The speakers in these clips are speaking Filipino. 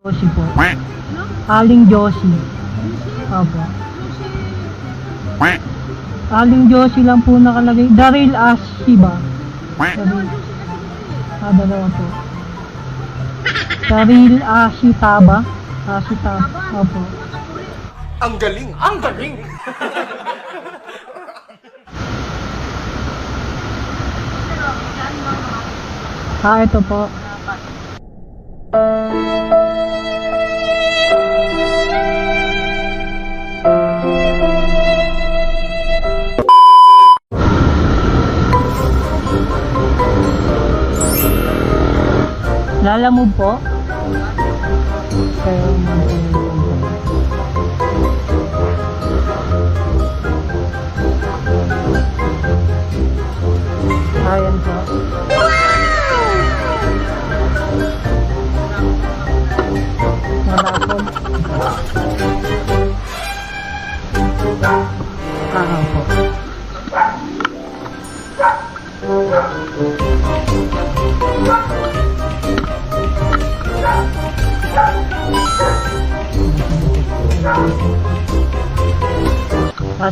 Josie po. Aling Josie. Opo. Aling Josie lang po nakalagay. Daryl Ashi ba? Daryl. Dalawa po. Daryl Ashi Taba. Ashi Taba. Opo. Ang galing! Ang galing! Ito po. Lalamove po. Kayo ayan po. Malapog. Po.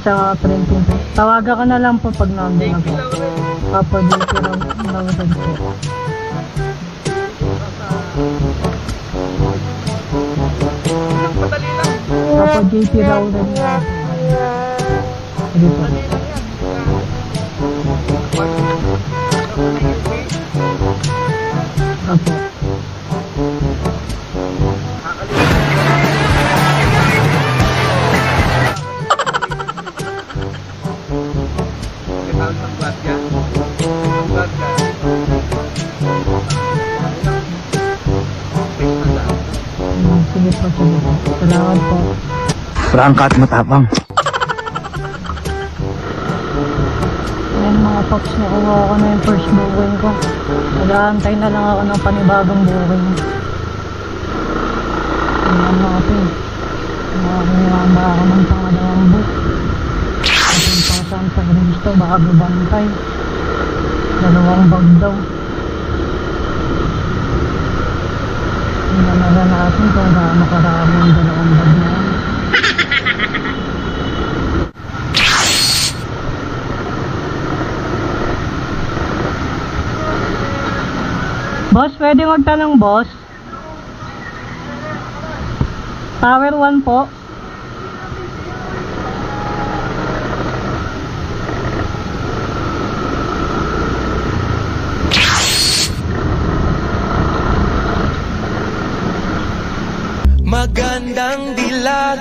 Sa mga printing po. Tawagan ka na lang po pag nandun ako. Papa JP Rawdan po. Papa JP Rawdan po. Sige po. Opo. Sige po, sige po. Salamat po. Prangka at matapang. Ayan mga pops, nakuha ko na yung first booking ko. Nag-aantay na lang ako ng panibagong booking. Ayan natin. Makakuha ako ng pangalawang book. Atin pang Santa Cristo, baka bubantay. 2 bag daw. Tingnan na natin kung gaano karami ang 2 bag na yan. Boss, pwede magtanong boss? Tower 1 po. Magandang dilag,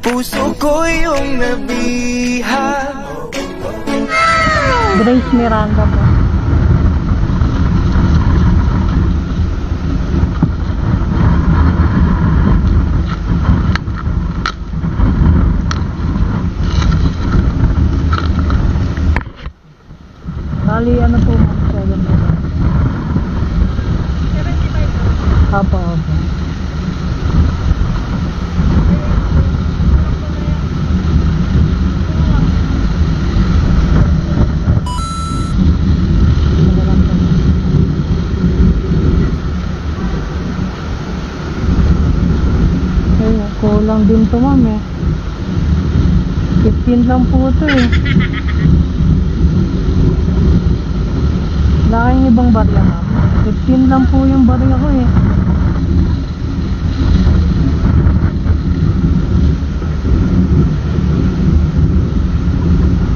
puso ko yung nabihag. Grace Miranda po. Bali, ano po, 7 po. 75 po. Apo. Kulang din to ma'am eh. 15 lang po ito eh. Wala kayong ibang barya ma'am. 15 lang po yung barya ko eh.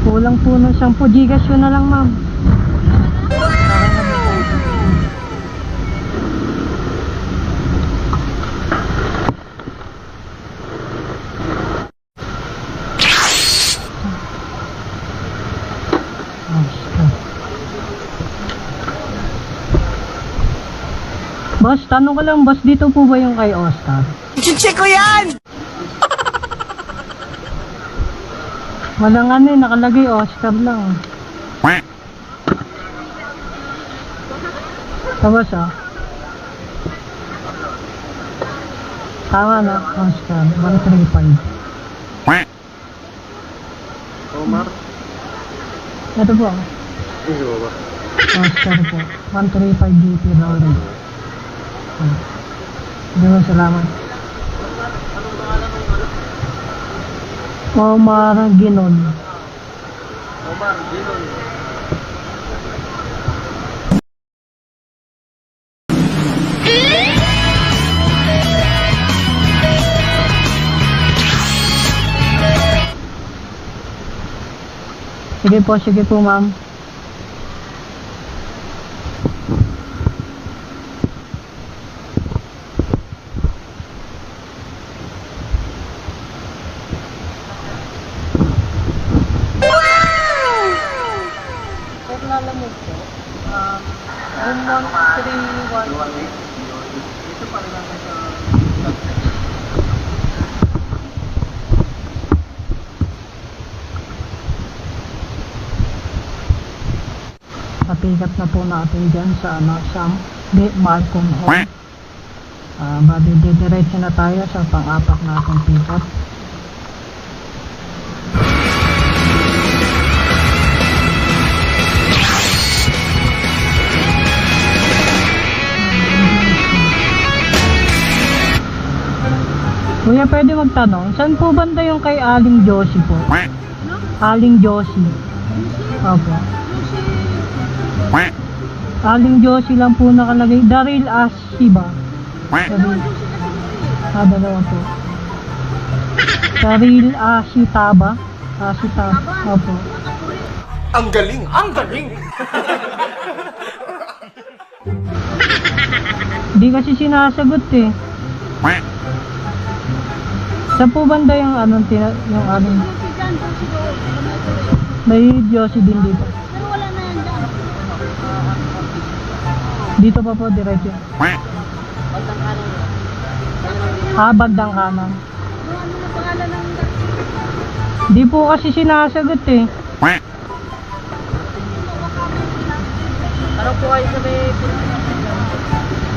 Kulang po ng 10 gigas yun na lang ma'am. Boss, tanong ko lang, boss, dito po ba yung kay Oscar? I-check ko yan! Walang ano eh, nakalagay Oscar lang. Tapos tama na, Oscar, 135. Omar? Ito po, Ito ba? Oscar po, 135 GP Rawdan. Hindi mo, salamat. Omar Ginon. Omar, Ginon. Sige po ma'am. Sir, nalamog po. Room 131. Ito pa rin natin sa... Papigat na po natin dyan sa Malcolm Hall. Bali, didiretso na tayo sa pang-apak natin pick up. Kuya, pwede magtanong, saan po banda yung kay Aling Josie po? Aling Josie. Opo. Aling Josie lang po nakalagay. Daryl Ashi ba? Daryl. Dalawa po. Daryl Ashi Taba. Ashi Taba. Opo. Ang galing! Ang galing! Hindi kasi sinasagot eh. Saan po banda yung anong yung aling? May Josie din dito. Pero wala na yan dyan. Dito pa po, diretso. Bandang kanan. Ano na pangalan ng... Di po kasi sinasagot eh. Ano po kayo sa may...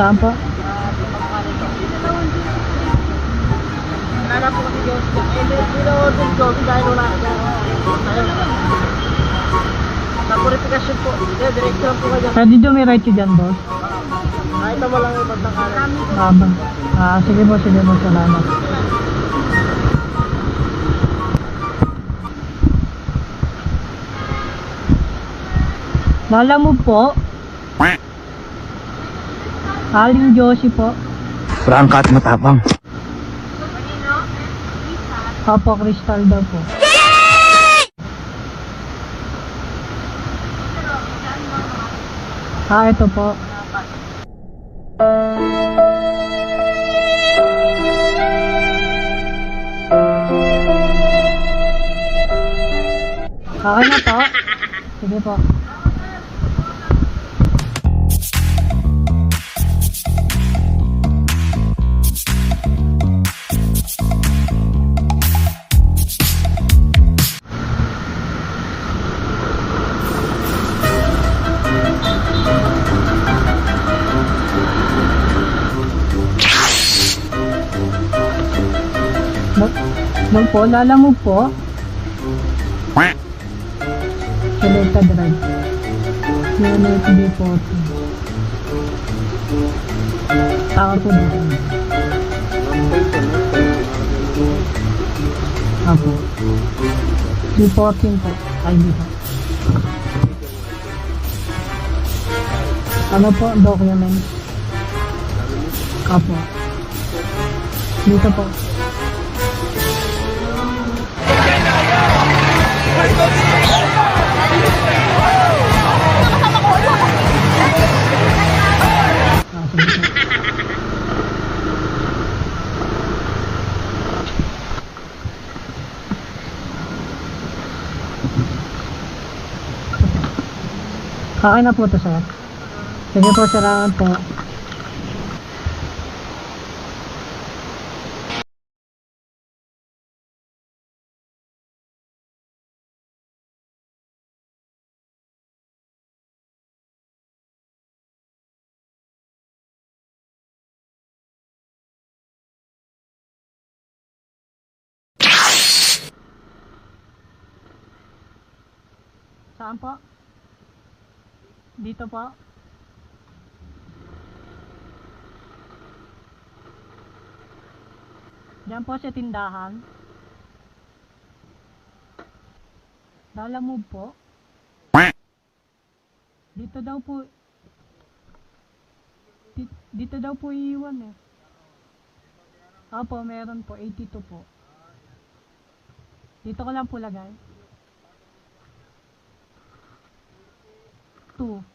Saan po? Nana po kasi Diyos. Pino-order ko dahil wala ka dyan. Sa purifikasyon po. Diretso lang po kayo dyan. Pwede dumiretso dyan, boss. Kahit na walang ibang tangkalan. Sige po, salamat. Lalamog po. Aling Josie po. Prangka at matapang. Opo, Crystal daw po. Ito po. Okay na po. Sige po. Doon po, lalamog po. Selecta drive. Unit D40. Taka po dito. Apo. D14 po. Ay, dito. Ano po, document? Apo. Dito po. Okay na po ito, sir. Sige po, salamat po. Saan po? Dito po? Diyan po sa tindahan. Lalamove po. Dito daw po. Dito daw po iiwan eh. Opo, meron po. 82 po. Dito ko lang po lagay. 2.